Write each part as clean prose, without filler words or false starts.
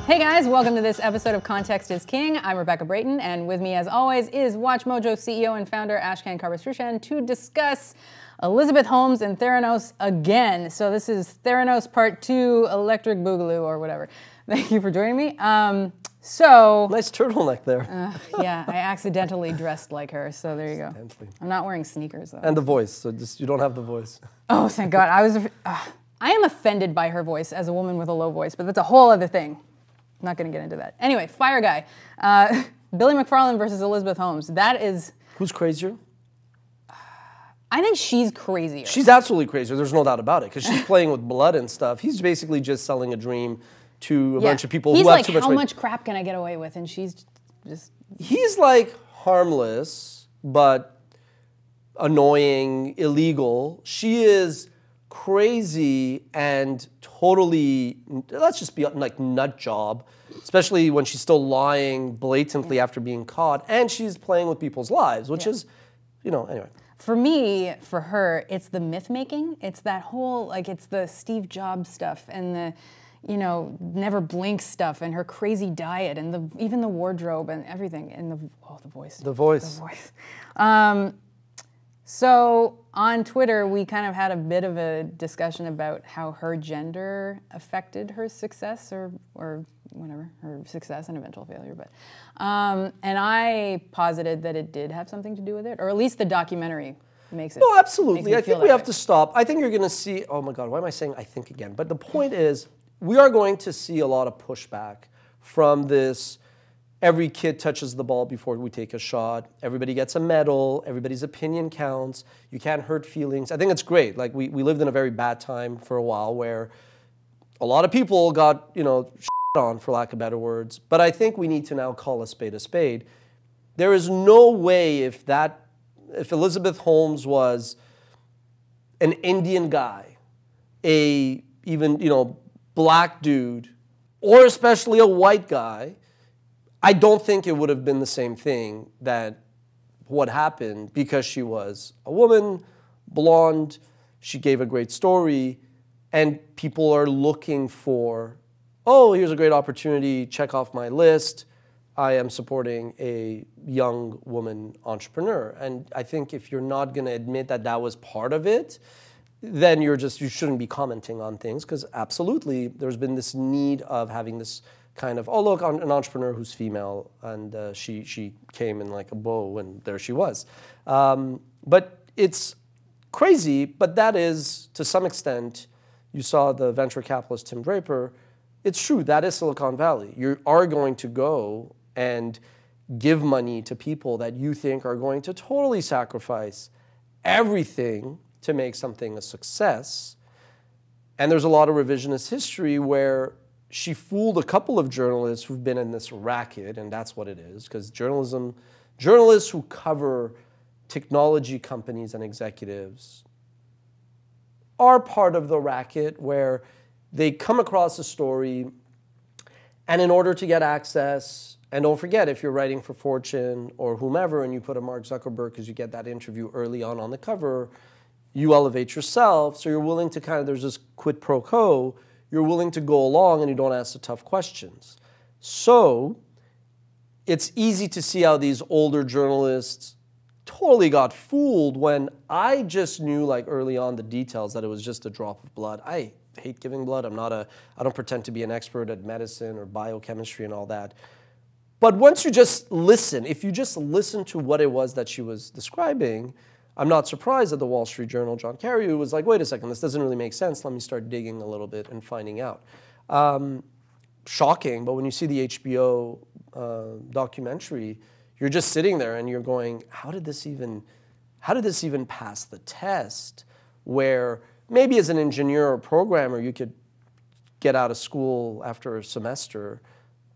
Hey guys, welcome to this episode of Context is King. I'm Rebecca Brayton, and with me as always is WatchMojo CEO and founder Ashkan Karbasfrooshan to discuss Elizabeth Holmes and Theranos again. So this is Theranos Part 2, Electric Boogaloo or whatever. Thank you for joining me. Nice turtleneck there. Yeah, I accidentally dressed like her, so there you go. I'm not wearing sneakers though. And the voice, so just you don't have the voice. Oh, thank God. I am offended by her voice as a woman with a low voice, but that's a whole other thing. I'm not going to get into that. Anyway, Fire Guy. Billy McFarland versus Elizabeth Holmes. That is... Who's crazier? I think she's crazier. She's absolutely crazier. There's no doubt about it, because she's playing with blood and stuff. He's basically just selling a dream to a bunch of people who have too much money. How much crap can I get away with? And she's just... He's like harmless, but annoying, illegal. She is crazy and totally, let's just be like nut job, especially when she's still lying blatantly after being caught, and she's playing with people's lives, which is, you know, anyway. For me, for her, it's the myth making. It's that whole, like, it's the Steve Jobs stuff and the, you know, never blink stuff and her crazy diet and even the wardrobe and everything and the voice. The voice. The voice. So on Twitter, we kind of had a bit of a discussion about how her gender affected her success or whatever, her success and eventual failure. But and I posited that it did have something to do with it, or at least the documentary makes it. No, absolutely. I think we have to stop. I think you're going to see, oh my God, why am I saying I think again? But the point is, we are going to see a lot of pushback from this. Every kid touches the ball before we take a shot. Everybody gets a medal. Everybody's opinion counts. You can't hurt feelings. I think it's great. Like we lived in a very bad time for a while where a lot of people got, you know, shit on, for lack of better words. But I think we need to now call a spade a spade. There is no way if Elizabeth Holmes was an Indian guy, even, you know, black dude, or especially a white guy, I don't think it would have been the same thing that what happened, because she was a woman, blonde, she gave a great story, and people are looking for, oh, here's a great opportunity, check off my list, I am supporting a young woman entrepreneur. And I think if you're not going to admit that that was part of it, then you shouldn't be commenting on things, because absolutely there's been this need of having this kind of, oh look, an entrepreneur who's female, and she came in like a bow, and there she was. But it's crazy, but that is, to some extent, you saw the venture capitalist Tim Draper, it's true, that is Silicon Valley. You are going to go and give money to people that you think are going to totally sacrifice everything to make something a success. And there's a lot of revisionist history where she fooled a couple of journalists who've been in this racket, and that's what it is, because journalists who cover technology companies and executives are part of the racket where they come across a story, and in order to get access, and don't forget, if you're writing for Fortune or whomever, and you put a Mark Zuckerberg because you get that interview early on the cover, you elevate yourself, so you're willing to kind of, there's this quid pro quo, you're willing to go along and you don't ask the tough questions. So it's easy to see how these older journalists totally got fooled when I just knew, like, early on the details that it was just a drop of blood. I hate giving blood. I don't pretend to be an expert at medicine or biochemistry and all that. But once you just listen, if you just listen to what it was that she was describing, I'm not surprised that the Wall Street Journal, John Carreyrou, was like, wait a second, this doesn't really make sense. Let me start digging a little bit and finding out. Shocking, but when you see the HBO documentary, you're just sitting there and you're going, how did this even pass the test? Where maybe as an engineer or programmer, you could get out of school after a semester,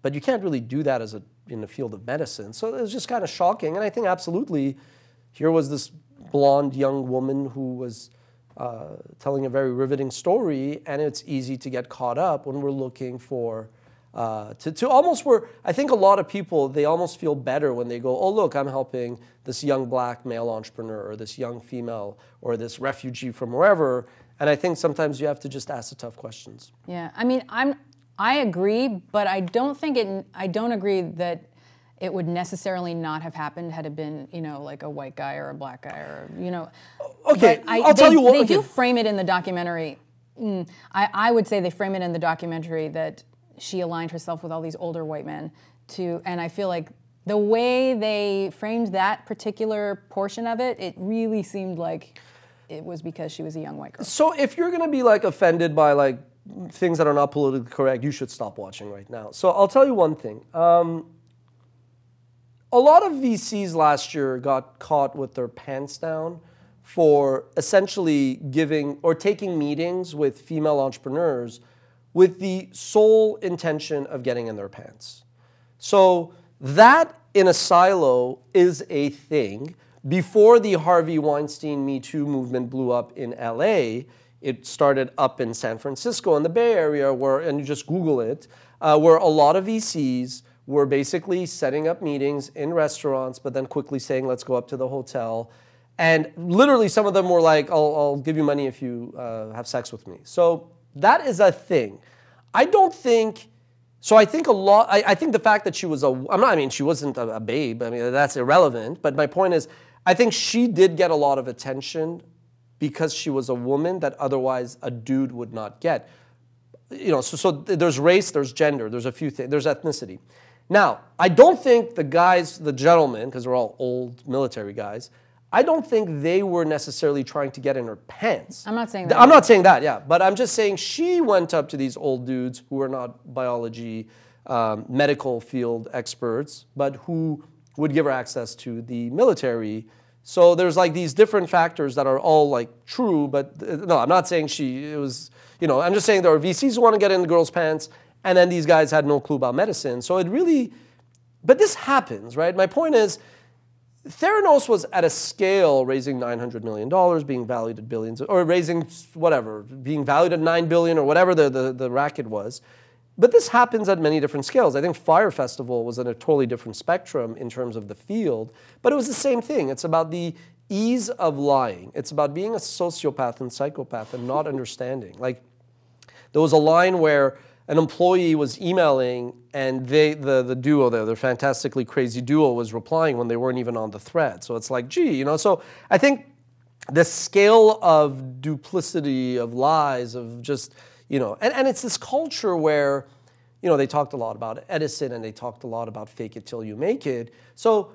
but you can't really do that in the field of medicine. So it was just kind of shocking. And I think absolutely, here was this blonde young woman who was telling a very riveting story, and it's easy to get caught up when we're looking for, I think a lot of people, they almost feel better when they go, oh look, I'm helping this young black male entrepreneur, or this young female, or this refugee from wherever, and I think sometimes you have to just ask the tough questions. Yeah, I mean, I agree, but I don't think it. I don't agree that it would necessarily not have happened had it been, you know, like a white guy or a black guy or, you know. Okay, I'll tell you what. They do frame it in the documentary. I would say they frame it in the documentary that she aligned herself with all these older white men and I feel like the way they framed that particular portion of it, it really seemed like it was because she was a young white girl. So if you're going to be like offended by like things that are not politically correct, you should stop watching right now. So I'll tell you one thing. A lot of VCs last year got caught with their pants down for essentially giving or taking meetings with female entrepreneurs with the sole intention of getting in their pants. So that in a silo is a thing. Before the Harvey Weinstein Me Too movement blew up in LA, it started up in San Francisco in the Bay Area where, and you just Google it, where a lot of VCs were basically setting up meetings in restaurants, but then quickly saying, let's go up to the hotel. And literally some of them were like, I'll give you money if you have sex with me. So that is a thing. I don't think, so I think a lot, I think the fact that she was she wasn't a babe, I mean, that's irrelevant. But my point is, I think she did get a lot of attention because she was a woman that otherwise a dude would not get. You know, so there's race, there's gender, there's a few things, there's ethnicity. Now, I don't think the guys, the gentlemen, because they're all old military guys, I don't think they were necessarily trying to get in her pants. I'm not saying that. I'm not saying that, yeah. But I'm just saying she went up to these old dudes who are not biology, medical field experts, but who would give her access to the military. So there's like these different factors that are all like true, but no, I'm not saying it was, you know, I'm just saying there are VCs who want to get in the girls' pants, and then these guys had no clue about medicine. So it really, but this happens, right? My point is, Theranos was at a scale raising $900 million, being valued at billions, or raising whatever, being valued at $9 billion or whatever the racket was. But this happens at many different scales. I think Fire Festival was in a totally different spectrum in terms of the field, but it was the same thing. It's about the ease of lying. It's about being a sociopath and psychopath and not understanding. Like, there was a line where an employee was emailing and the duo there, the fantastically crazy duo, was replying when they weren't even on the thread. So it's like, gee, you know, so I think the scale of duplicity, of lies, of just, you know, and it's this culture where, you know, they talked a lot about Edison and they talked a lot about fake it till you make it. So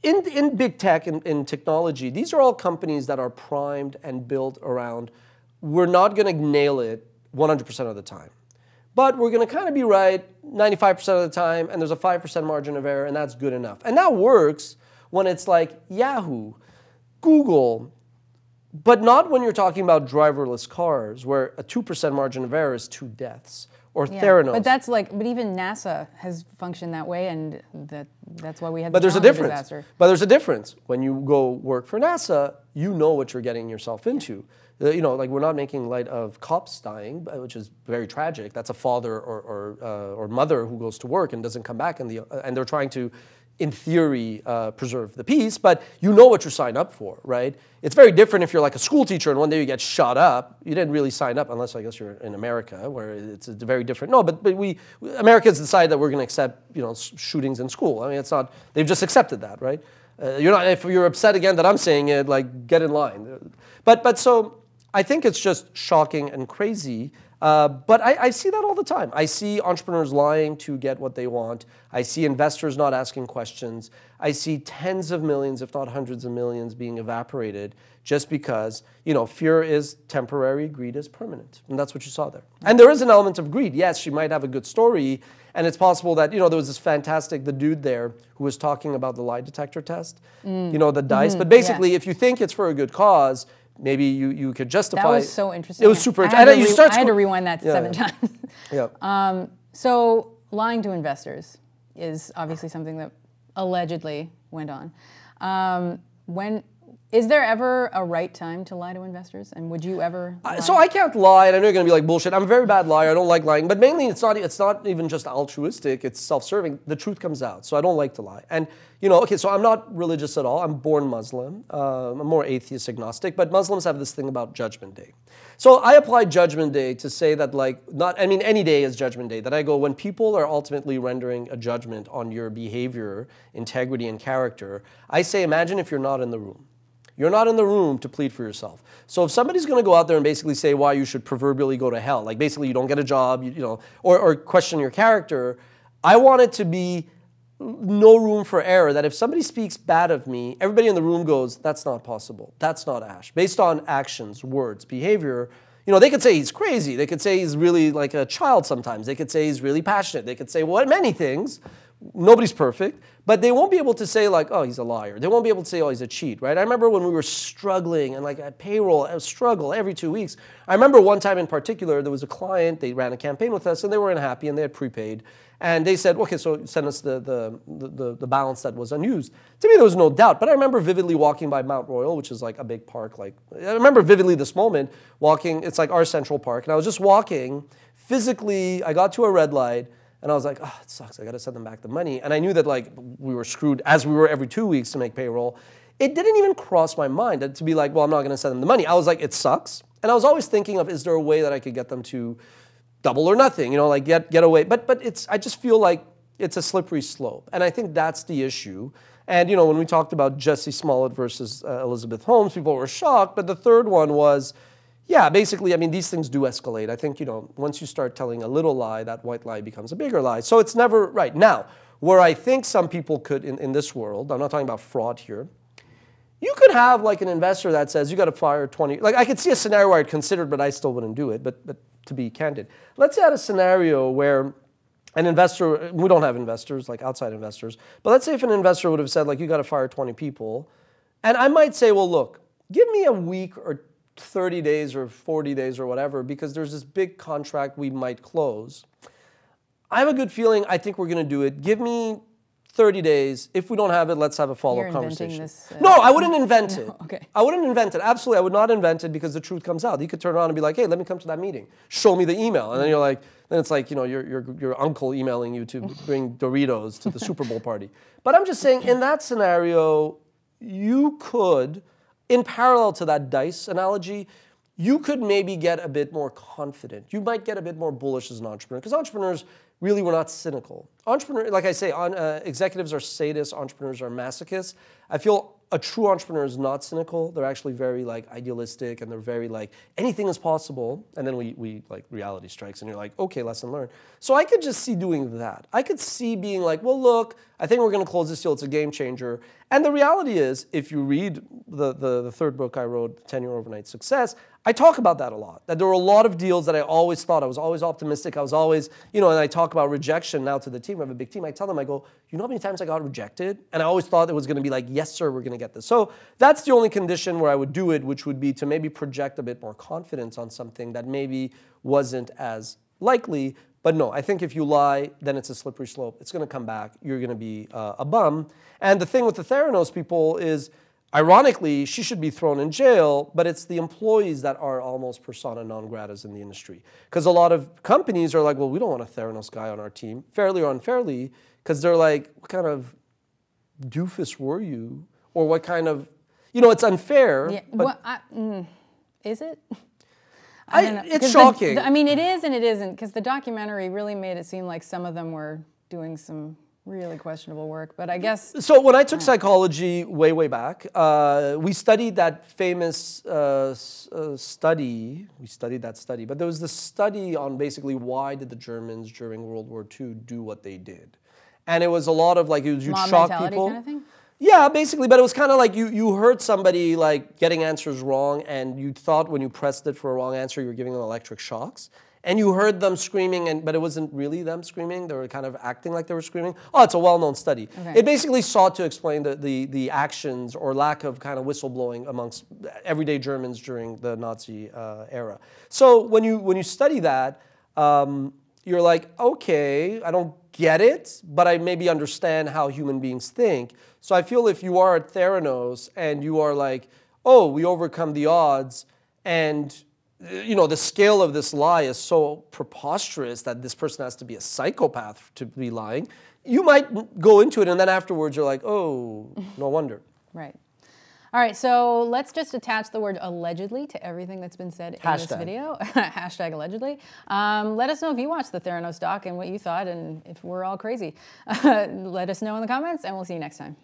in big tech, in technology, these are all companies that are primed and built around, we're not going to nail it 100% of the time. But we're going to kind of be right 95% of the time, and there's a 5% margin of error, and that's good enough. And that works when it's like Yahoo, Google, but not when you're talking about driverless cars, where a 2% margin of error is 2 deaths, or Theranos. But that's like, but even NASA has functioned that way, and that's why we had the there's a Challenger difference. disaster. But there's a difference. When you go work for NASA, you know what you're getting yourself into. You know, like, we're not making light of cops dying, which is very tragic. That's a father or mother who goes to work and doesn't come back, and they're trying to, in theory, preserve the peace. But you know what you sign up for, right? It's very different if you're like a school teacher and one day you get shot up. You didn't really sign up, unless I guess you're in America, where it's a very different. No, but Americans decided that we're going to accept, you know, shootings in school. I mean, it's not. They've just accepted that, right? You're not. If you're upset again that I'm saying it, like, get in line. But so. I think it's just shocking and crazy, but I see that all the time. I see entrepreneurs lying to get what they want. I see investors not asking questions. I see tens of millions, if not hundreds of millions, being evaporated just because, you know, fear is temporary, greed is permanent. And that's what you saw there. And there is an element of greed. Yes, she might have a good story, and it's possible that, you know, there was this the dude there who was talking about the lie detector test, you know, the dice. But basically, if you think it's for a good cause, maybe you could justify. That was so interesting. It was super interesting. I had to rewind that 7 times. Yeah. So lying to investors is obviously something that allegedly went on. Is there ever a right time to lie to investors? And would you ever lie? So I can't lie, and I know you're going to be like, bullshit. I'm a very bad liar. I don't like lying. But mainly, it's not even just altruistic. It's self-serving. The truth comes out. So I don't like to lie. And, okay, so I'm not religious at all. I'm born Muslim. I'm more atheist agnostic. But Muslims have this thing about Judgment Day. So I apply Judgment Day to say that, any day is Judgment Day. That I go, when people are ultimately rendering a judgment on your behavior, integrity, and character, I say, imagine if you're not in the room. You're not in the room to plead for yourself. So if somebody's going to go out there and basically say why you should proverbially go to hell, like basically you don't get a job, or question your character, I want it to be no room for error, that if somebody speaks bad of me, everybody in the room goes, that's not possible. That's not Ash. Based on actions, words, behavior, they could say he's crazy. They could say he's really like a child sometimes. They could say he's really passionate. They could say many things. Nobody's perfect, but they won't be able to say like, oh, he's a liar. They won't be able to say, oh, he's a cheat, right? I remember when we were struggling and like at payroll, a struggle every 2 weeks. I remember one time in particular, there was a client, they ran a campaign with us and they were unhappy and they had prepaid. And they said, okay, so send us the balance that was unused. To me, there was no doubt. But I remember vividly walking by Mount Royal, which is like a big park. I remember vividly this moment walking, it's like our Central Park. And I was just walking, physically, I got to a red light. And I was like, oh, it sucks. I got to send them back the money. And I knew that we were screwed as we were every 2 weeks to make payroll. It didn't even cross my mind to be like, well, I'm not going to send them the money. I was like, it sucks. And I was always thinking of, is there a way that I could get them to double or nothing, get away. But I just feel like it's a slippery slope. And I think that's the issue. And, when we talked about Jesse Smollett versus Elizabeth Holmes, people were shocked. But the third one was, yeah, basically, these things do escalate. I think, once you start telling a little lie, that white lie becomes a bigger lie. So it's never right. Now, where I think some people could, in this world, I'm not talking about fraud here, you could have like an investor that says, you got to fire 20. Like I could see a scenario where I'd consider it, but I still wouldn't do it. But to be candid, let's say I had a scenario where an investor, we don't have investors, like outside investors, but let's say if an investor would have said, like, you got to fire 20 people, and I might say, well, look, give me a week or 30 days or 40 days or whatever, because there's this big contract we might close. I have a good feeling, I think we're going to do it. Give me 30 days. If we don't have it, let's have a follow-up conversation. This, no, I wouldn't invent it. Okay. I wouldn't invent it. Absolutely, I would not invent it because the truth comes out. You could turn around and be like, hey, let me come to that meeting. Show me the email. And then you're like, then it's like, your uncle emailing you to bring Doritos to the Super Bowl party. But I'm just saying, in that scenario, you could, in parallel to that dice analogy, you could maybe get a bit more confident. You might get a bit more bullish as an entrepreneur, because entrepreneurs really were not cynical. Like I say, executives are sadists, entrepreneurs are masochists. I feel a true entrepreneur is not cynical. They're actually very idealistic, and they're very anything is possible. And then we reality strikes, and you're like, okay, lesson learned. So I could just see doing that. I could see being like, well, look, I think we're going to close this deal. It's a game changer. And the reality is, if you read the third book I wrote, 10-Year Overnight Success, I talk about that a lot. That there were a lot of deals that I always thought, I was always optimistic. I was always, and I talk about rejection now to the team. I have a big team. I tell them, I go, you know how many times I got rejected? And I always thought it was going to be like, yes, sir, we're going to get this. So that's the only condition where I would do it, which would be to maybe project a bit more confidence on something that maybe wasn't as likely. But no, I think if you lie, then it's a slippery slope. It's going to come back. You're going to be a bum. And the thing with the Theranos people is, ironically, she should be thrown in jail, but it's the employees that are almost persona non gratas in the industry. Because a lot of companies are like, well, we don't want a Theranos guy on our team, fairly or unfairly, because they're like, what kind of doofus were you? Or what kind of, it's unfair. Yeah, but is it? It's shocking. It is and it isn't, because the documentary really made it seem like some of them were doing some really questionable work, but I guess... So when I took psychology way back, we studied that famous study. We studied that study, but there was this study on basically why did the Germans during World War II do what they did. And it was a lot of you'd shock people. Kind of thing? Yeah, basically, but it was kind of like you heard somebody getting answers wrong, and you thought when you pressed it for a wrong answer, you were giving them electric shocks. And you heard them screaming, but it wasn't really them screaming. They were kind of acting like they were screaming. Oh, it's a well-known study. Okay. It basically sought to explain the actions or lack of kind of whistleblowing amongst everyday Germans during the Nazi era. So when you study that, you're like, okay, I don't get it, but I maybe understand how human beings think. So I feel if you are at Theranos and you are like, oh, we overcome the odds, and the scale of this lie is so preposterous that this person has to be a psychopath to be lying, you might go into it and then afterwards you're like, oh, no wonder. Right. All right, so let's just attach the word allegedly to everything that's been said in this video. Hashtag allegedly. Let us know if you watched the Theranos doc and what you thought and if we're all crazy. Let us know in the comments and we'll see you next time.